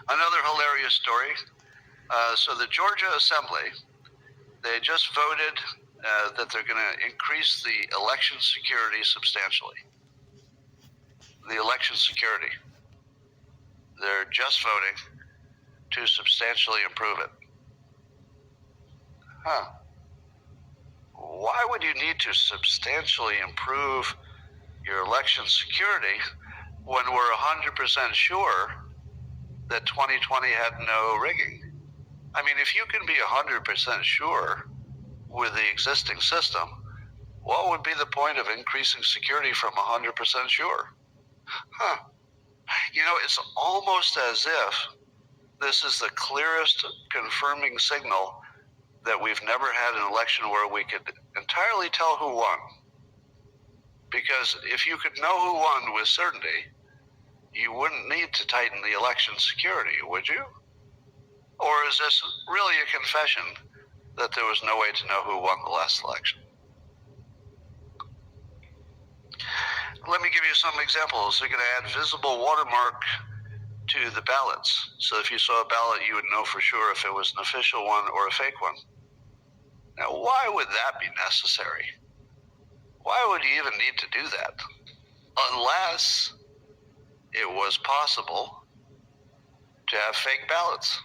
Another hilarious story. So the Georgia Assembly, they just voted that they're going to increase the election security substantially. The election security. They're just voting to substantially improve it. Huh. Why would you need to substantially improve your election security when we're 100% sure that 2020 had no rigging? I mean, if you can be 100% sure with the existing system, what would be the point of increasing security from 100% sure? Huh. You know, it's almost as if this is the clearest confirming signal that we've never had an election where we could entirely tell who won. Because if you could know who won with certainty, you wouldn't need to tighten the election security, would you? Or is this really a confession that there was no way to know who won the last election? Let me give you some examples. They're going to add visible watermark to the ballots. So if you saw a ballot, you would know for sure if it was an official one or a fake one. Now, why would that be necessary? Why would you even need to do that? Unless it was possible to have fake ballots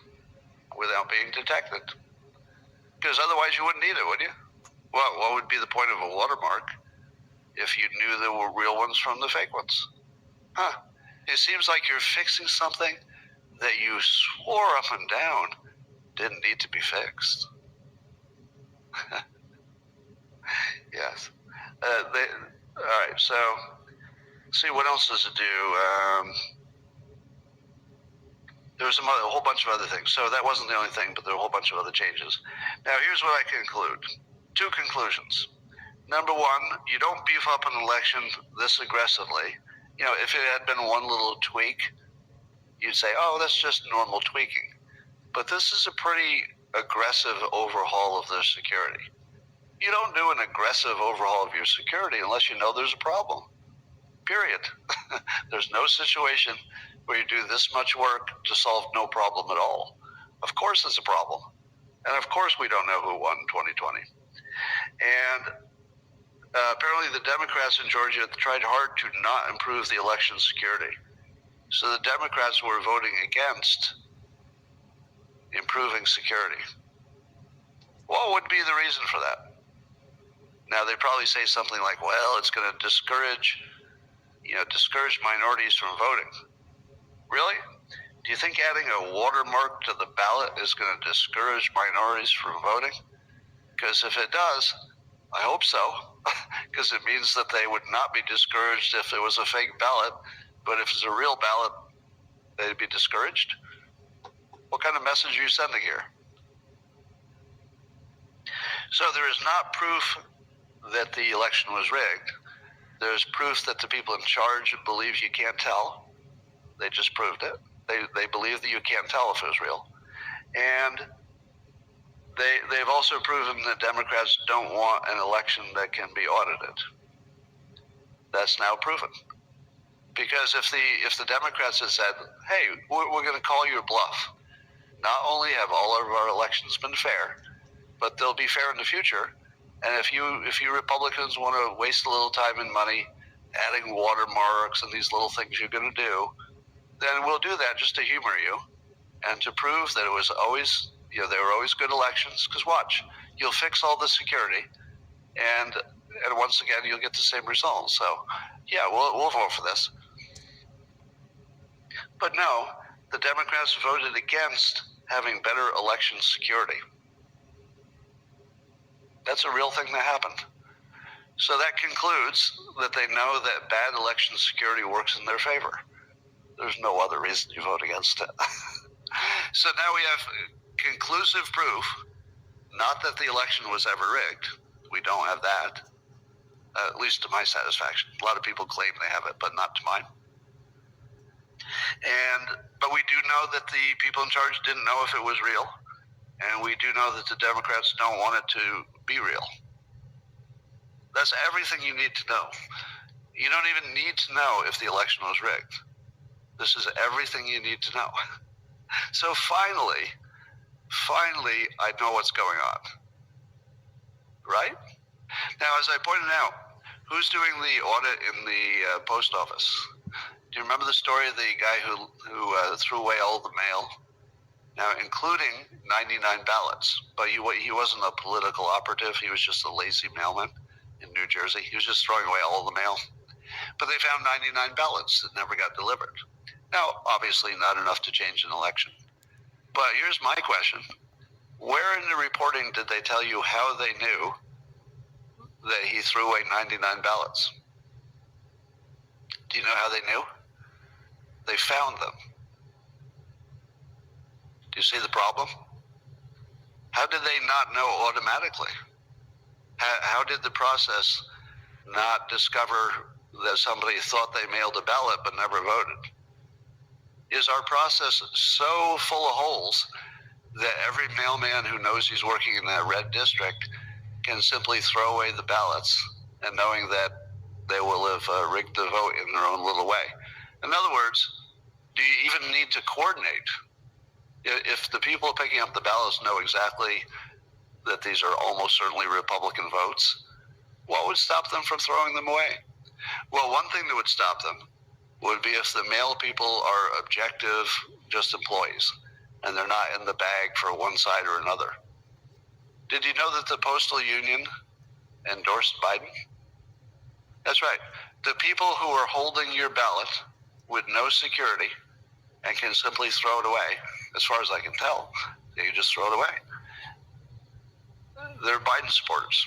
without being detected. Because otherwise you wouldn't need it, would you? Well, what would be the point of a watermark if you knew there were real ones from the fake ones? Huh. It seems like you're fixing something that you swore up and down didn't need to be fixed. Yes. All right, so see, what else does it do? There was a whole bunch of other things. So that wasn't the only thing, but there were a whole bunch of other changes. Now, here's what I conclude. Two conclusions. Number one, you don't beef up an election this aggressively. You know, if it had been one little tweak, you'd say, oh, that's just normal tweaking. But this is a pretty aggressive overhaul of their security. You don't do an aggressive overhaul of your security unless you know there's a problem. Period. There's no situation where you do this much work to solve no problem at all. Of course it's a problem. And of course we don't know who won 2020. And apparently the Democrats in Georgia tried hard to not improve the election security. So the Democrats were voting against improving security. What would be the reason for that? Now they probably say something like, well, it's going to discourage minorities from voting. Really? Do you think adding a watermark to the ballot is going to discourage minorities from voting? Because if it does, I hope so, because it means that they would not be discouraged if it was a fake ballot, but if it's a real ballot, they'd be discouraged. What kind of message are you sending here? So there is not proof that the election was rigged. There's proof that the people in charge believe you can't tell. They just proved it. They believe that you can't tell if it was real. And they've also proven that Democrats don't want an election that can be audited. That's now proven. Because if the Democrats had said, hey, we're going to call your bluff, not only have all of our elections been fair, but they'll be fair in the future. And if you Republicans want to waste a little time and money adding watermarks and these little things you're going to do, then we'll do that just to humor you and to prove that it was always, there were always good elections. Because watch, you'll fix all the security, and once again you'll get the same results. So yeah, we'll vote for this. But no, the Democrats voted against having better election security. That's a real thing that happened. So that concludes that they know that bad election security works in their favor. There's no other reason you vote against it. So now we have conclusive proof, not that the election was ever rigged. We don't have that, at least to my satisfaction. A lot of people claim they have it, but not to mine. But we do know that the people in charge didn't know if it was real, and we do know that the Democrats don't want it to be real. That's everything you need to know. You don't even need to know if the election was rigged. This is everything you need to know. So finally, I know what's going on, right? Now, as I pointed out, who's doing the audit in the post office? Do you remember the story of the guy who threw away all the mail? Now, including 99 ballots, but he wasn't a political operative. He was just a lazy mailman in New Jersey. He was just throwing away all the mail. But they found 99 ballots that never got delivered. Now, obviously not enough to change an election. But here's my question. Where in the reporting did they tell you how they knew that he threw away 99 ballots? Do you know how they knew? They found them. Do you see the problem? How did they not know automatically? How did the process not discover that somebody thought they mailed a ballot but never voted? Is our process so full of holes that every mailman who knows he's working in that red district can simply throw away the ballots and knowing that they will have rigged the vote in their own little way? In other words, do you even need to coordinate? If the people picking up the ballots know exactly that these are almost certainly Republican votes, what would stop them from throwing them away? Well, one thing that would stop them would be if the mail people are objective, just employees, and they're not in the bag for one side or another. Did you know that the Postal Union endorsed Biden? That's right. The people who are holding your ballot with no security and can simply throw it away, as far as I can tell, they can just throw it away. They're Biden supporters.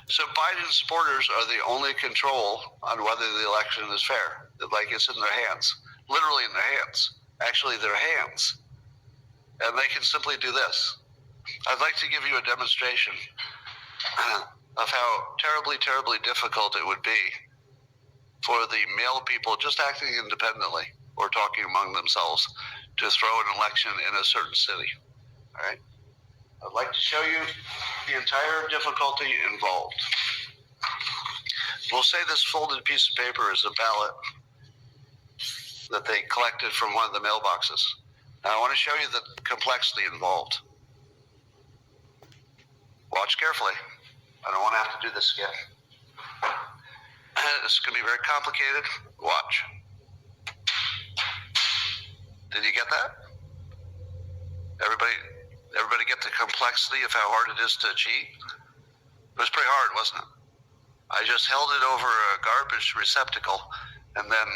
So Biden supporters are the only control on whether the election is fair. Like, it's in their hands, literally in their hands, actually their hands. And they can simply do this. I'd like to give you a demonstration of how terribly, terribly difficult it would be for the mail people just acting independently or talking among themselves to throw an election in a certain city. All right? I'd like to show you the entire difficulty involved. We'll say this folded piece of paper is a ballot that they collected from one of the mailboxes. Now I want to show you the complexity involved. Watch carefully. I don't want to have to do this again. This is going to be very complicated. Watch. Did you get that? Everybody get the complexity of how hard it is to cheat? It was pretty hard, wasn't it? I just held it over a garbage receptacle, and then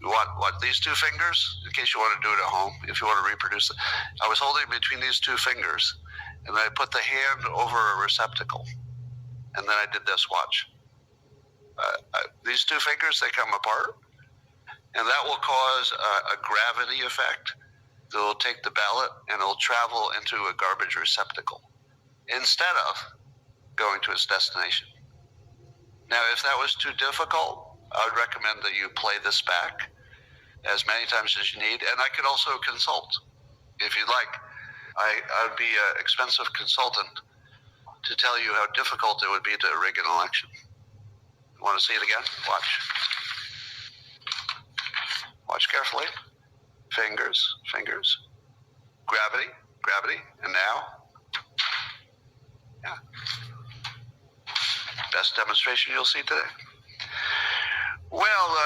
what these two fingers, in case you want to do it at home, if you want to reproduce it, I was holding between these two fingers, and I put the hand over a receptacle, and then I did this. Watch. These two fingers, they come apart, and that will cause a gravity effect. It'll take the ballot and it'll travel into a garbage receptacle instead of going to its destination. Now, if that was too difficult, I would recommend that you play this back as many times as you need. And I could also consult if you'd like. I would be an expensive consultant to tell you how difficult it would be to rig an election. You want to see it again? Watch. Watch carefully. Fingers, fingers. Gravity, gravity. And now? Yeah. Best demonstration you'll see today. Well,